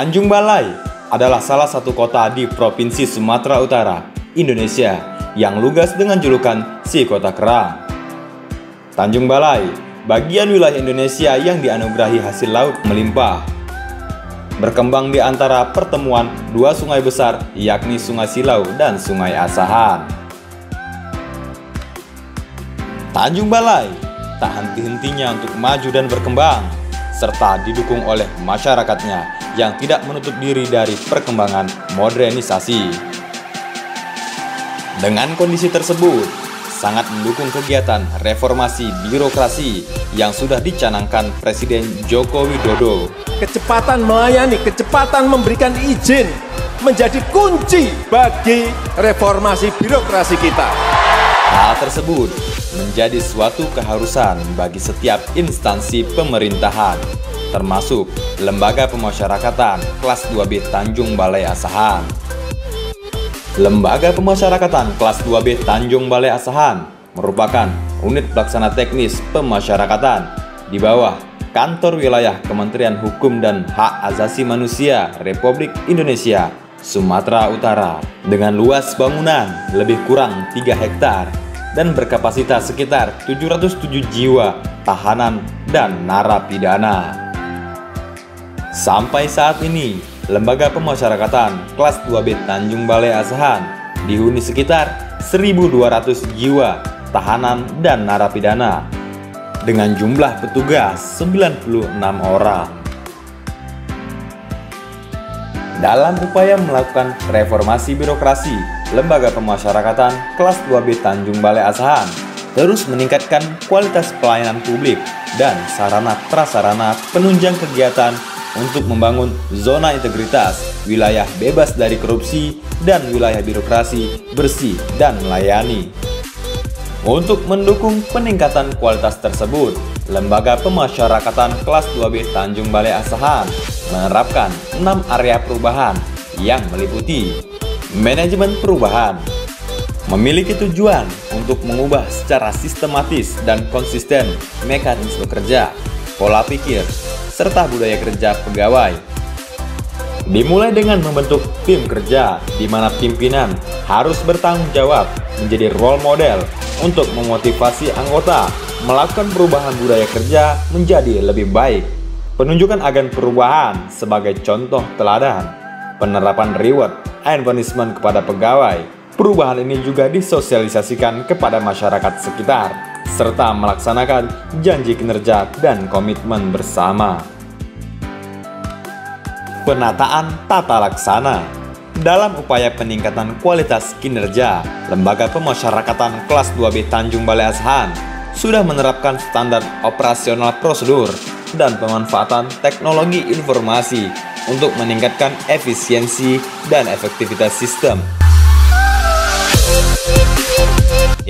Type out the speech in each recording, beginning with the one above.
Tanjung Balai adalah salah satu kota di Provinsi Sumatera Utara, Indonesia, yang lugas dengan julukan si Kota Kerang. Tanjung Balai, bagian wilayah Indonesia yang dianugerahi hasil laut melimpah. Berkembang di antara pertemuan dua sungai besar, yakni Sungai Silau dan Sungai Asahan. Tanjung Balai tak henti-hentinya untuk maju dan berkembang, serta didukung oleh masyarakatnya yang tidak menutup diri dari perkembangan modernisasi. Dengan kondisi tersebut, sangat mendukung kegiatan reformasi birokrasi yang sudah dicanangkan Presiden Joko Widodo. Kecepatan melayani, kecepatan memberikan izin menjadi kunci bagi reformasi birokrasi kita. Hal tersebut menjadi suatu keharusan bagi setiap instansi pemerintahan, termasuk Lembaga Pemasyarakatan Kelas 2B Tanjung Balai Asahan. Lembaga Pemasyarakatan Kelas 2B Tanjung Balai Asahan merupakan unit pelaksana teknis pemasyarakatan di bawah Kantor Wilayah Kementerian Hukum dan Hak Asasi Manusia Republik Indonesia, Sumatera Utara, dengan luas bangunan lebih kurang 3 hektar dan berkapasitas sekitar 707 jiwa tahanan dan narapidana. Sampai saat ini, Lembaga Pemasyarakatan Kelas 2B Tanjung Balai Asahan dihuni sekitar 1.200 jiwa tahanan dan narapidana dengan jumlah petugas 96 orang. Dalam upaya melakukan reformasi birokrasi, Lembaga Pemasyarakatan Kelas 2B Tanjung Balai Asahan terus meningkatkan kualitas pelayanan publik dan sarana prasarana penunjang kegiatan untuk membangun zona integritas, wilayah bebas dari korupsi, dan wilayah birokrasi bersih dan melayani. Untuk mendukung peningkatan kualitas tersebut, Lembaga Pemasyarakatan Kelas 2B Tanjung Balai Asahan menerapkan 6 area perubahan yang meliputi manajemen perubahan, memiliki tujuan untuk mengubah secara sistematis dan konsisten mekanisme kerja, pola pikir, serta budaya kerja pegawai. Dimulai dengan membentuk tim kerja di mana pimpinan harus bertanggung jawab menjadi role model untuk memotivasi anggota melakukan perubahan budaya kerja menjadi lebih baik. Penunjukan agen perubahan sebagai contoh teladan, penerapan reward and punishment kepada pegawai. Perubahan ini juga disosialisasikan kepada masyarakat sekitar, serta melaksanakan janji kinerja dan komitmen bersama. Penataan tata laksana. Dalam upaya peningkatan kualitas kinerja, Lembaga Pemasyarakatan Kelas 2B Tanjung Balai Asahan sudah menerapkan standar operasional prosedur dan pemanfaatan teknologi informasi untuk meningkatkan efisiensi dan efektivitas sistem.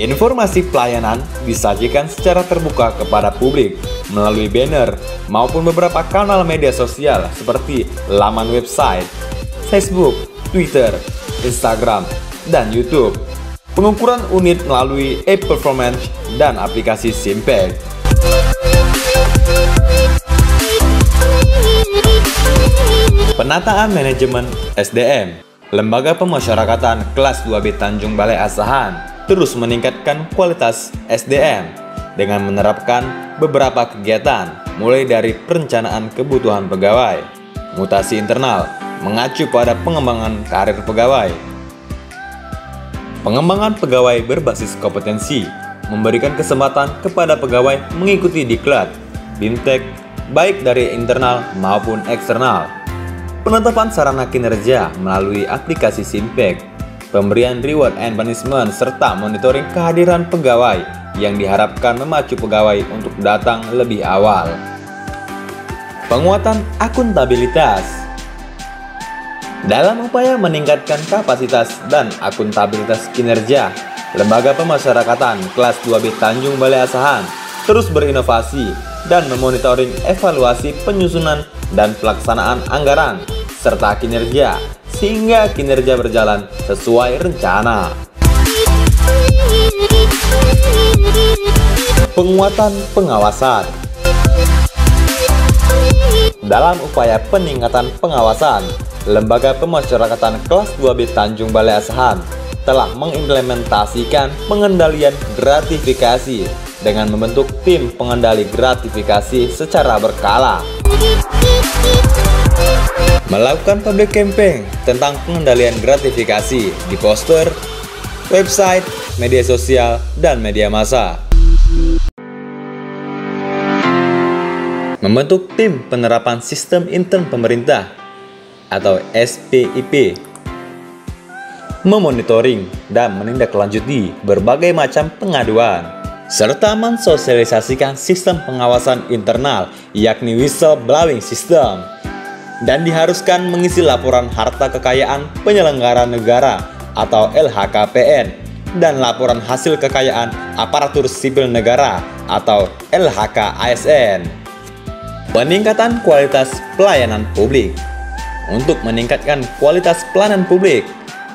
Informasi pelayanan disajikan secara terbuka kepada publik melalui banner maupun beberapa kanal media sosial seperti laman website, Facebook, Twitter, Instagram, dan YouTube. Pengukuran unit melalui e-performance dan aplikasi Simpek. Penataan manajemen SDM. Lembaga Pemasyarakatan Kelas 2B Tanjung Balai Asahan terus meningkatkan kualitas SDM dengan menerapkan beberapa kegiatan, mulai dari perencanaan kebutuhan pegawai, mutasi internal, mengacu pada pengembangan karir pegawai, pengembangan pegawai berbasis kompetensi, memberikan kesempatan kepada pegawai mengikuti diklat, bimtek, baik dari internal maupun eksternal, penetapan sarana kinerja melalui aplikasi Simpek, pemberian reward and punishment, serta monitoring kehadiran pegawai yang diharapkan memacu pegawai untuk datang lebih awal. Penguatan akuntabilitas. Dalam upaya meningkatkan kapasitas dan akuntabilitas kinerja, Lembaga Pemasyarakatan Kelas 2B Tanjung Balai Asahan terus berinovasi dan memonitoring evaluasi penyusunan dan pelaksanaan anggaran serta kinerja sehingga kinerja berjalan sesuai rencana. Penguatan pengawasan. dalam upaya peningkatan pengawasan, Lembaga Pemasyarakatan Kelas 2B Tanjung Balai Asahan telah mengimplementasikan pengendalian gratifikasi dengan membentuk tim pengendali gratifikasi secara berkala. Melakukan public campaign tentang pengendalian gratifikasi di poster, website, media sosial, dan media massa. Membentuk tim penerapan sistem intern pemerintah atau SPIP, memonitoring dan menindaklanjuti berbagai macam pengaduan, serta mensosialisasikan sistem pengawasan internal yakni whistleblowing system, dan diharuskan mengisi laporan harta kekayaan penyelenggara negara atau LHKPN dan laporan hasil kekayaan aparatur sipil negara atau LHK-ASN. Peningkatan kualitas pelayanan publik. Untuk meningkatkan kualitas pelayanan publik,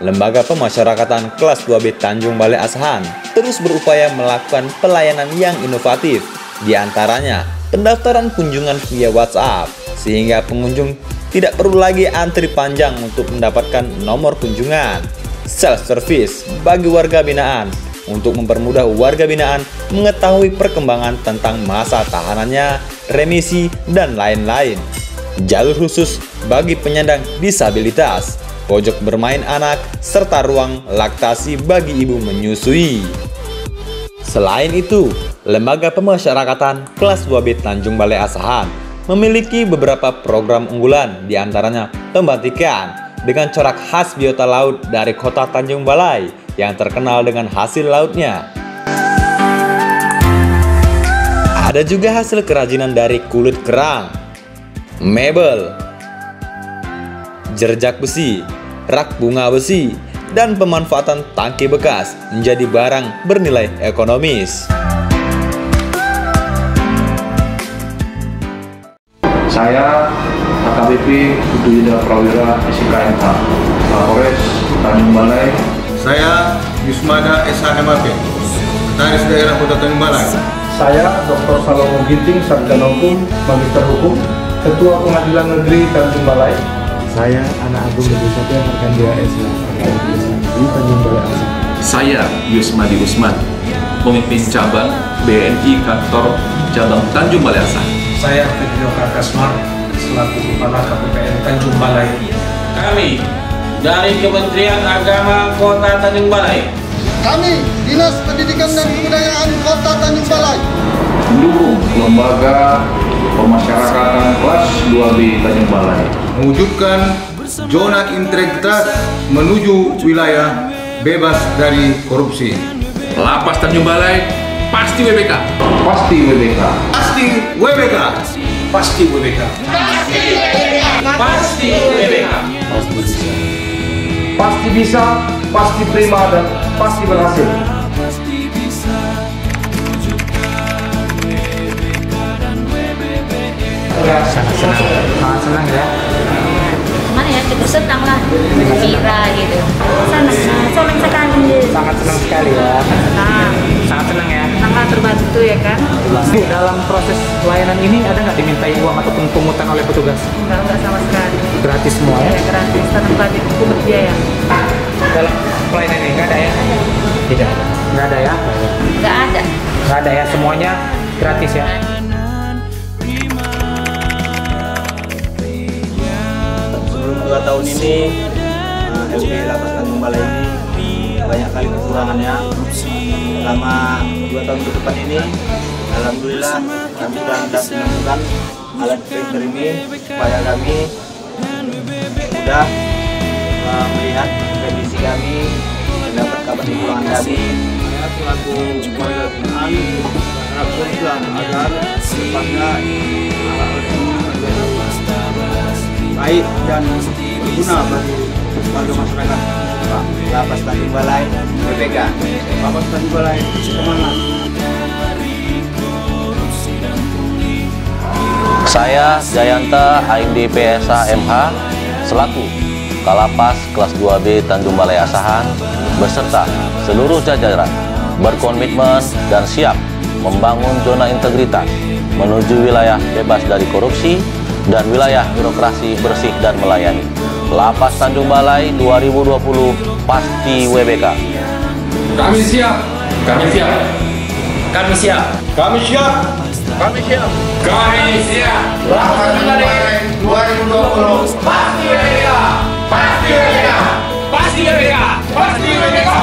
Lembaga Pemasyarakatan Kelas 2B Tanjung Balai Asahan terus berupaya melakukan pelayanan yang inovatif, diantaranya pendaftaran kunjungan via WhatsApp, sehingga pengunjung tidak perlu lagi antri panjang untuk mendapatkan nomor kunjungan. Self-service bagi warga binaan untuk mempermudah warga binaan mengetahui perkembangan tentang masa tahanannya, remisi, dan lain-lain. Jalur khusus bagi penyandang disabilitas, pojok bermain anak, serta ruang laktasi bagi ibu menyusui. Selain itu, Lembaga Pemasyarakatan Kelas 2B Tanjung Balai Asahan memiliki beberapa program unggulan, diantaranya pembatikan dengan corak khas biota laut dari kota Tanjung Balai yang terkenal dengan hasil lautnya. Ada juga hasil kerajinan dari kulit kerang, mebel, jerjak besi, rak bunga besi, dan pemanfaatan tangki bekas menjadi barang bernilai ekonomis. Saya AKBP Putu Yudha Prawira SIKMH, Kapolres Tanjung Balai. Saya Yusmada SHMAP, Sekretaris Daerah Kota Tanjung Balai. Saya Dr. Salomo Ginting, Sarjana Hukum, Magister Hukum, Ketua Pengadilan Negeri Tanjung Balai. Saya Anak Agung Negeri 1 Arkandia SH, di Tanjung Balai Asahan. Saya Yusmadi Usman, Pemimpin Cabang BNI Kantor Cabang Tanjung Balai Asahan. Saya Fedrio Kakasmar, selaku Kepala KPPN Tanjung Balai. Kami dari Kementerian Agama Kota Tanjung Balai. Kami Dinas Pendidikan dan Kebudayaan Kota Tanjung Balai. Mendukung Lembaga Pemasyarakatan Kelas 2B Tanjung Balai. Mewujudkan zona integritas menuju wilayah bebas dari korupsi. Lapas Tanjung Balai pasti WBK. Pasti WBK. Pasti WBK. Pasti WBK. Pasti WBK. Pasti bisa, pasti prima, dan pasti berhasil. Sangat senang ya. Gimana ya, cukup senang lah, gembira gitu. Senang sekali. Sangat senang sekali ya. Sangat senang ya. Sangat terbantu ya kan. Bu, dalam proses pelayanan ini ada nggak dimintai uang ataupun pungutan oleh petugas? Enggak sama sekali. Gratis semua ya? Gratis, tanpa berbiaya. Dalam pelayanan ini nggak ada ya? Tidak. Nggak ada ya? Nggak ada. Nggak ada ya, semuanya gratis ya? Sebelum 2 tahun ini, LP Lapas Tanjung Balai ini banyak kali kekurangannya. Selama 2 tahun ke depan ini, alhamdulillah kami sudah menemukan alat printer ini supaya kami mudah melihat kondisi kami, mendapat kabar kekurangan kami. Saya selaku warga binaan berharap agar kedepannya alat baik dan berguna bagi warga masyarakat Lapas Tanjung Balai WBK. Lapas Tanjung Balai semangat. Saya Jayanta AMD PSA MH selaku Kalapas Kelas 2B Tanjung Balai Asahan beserta seluruh jajaran berkomitmen dan siap membangun zona integritas menuju wilayah bebas dari korupsi dan wilayah birokrasi bersih dan melayani. Lapas Tanjung Balai 2020 pasti WBK. Kami siap. Kami siap. Kami siap. Kami siap. Kami siap. Kami siap. Lapas Tanjung Balai 2020 pasti WBK. Pasti WBK. Pasti WBK. Pasti WBK.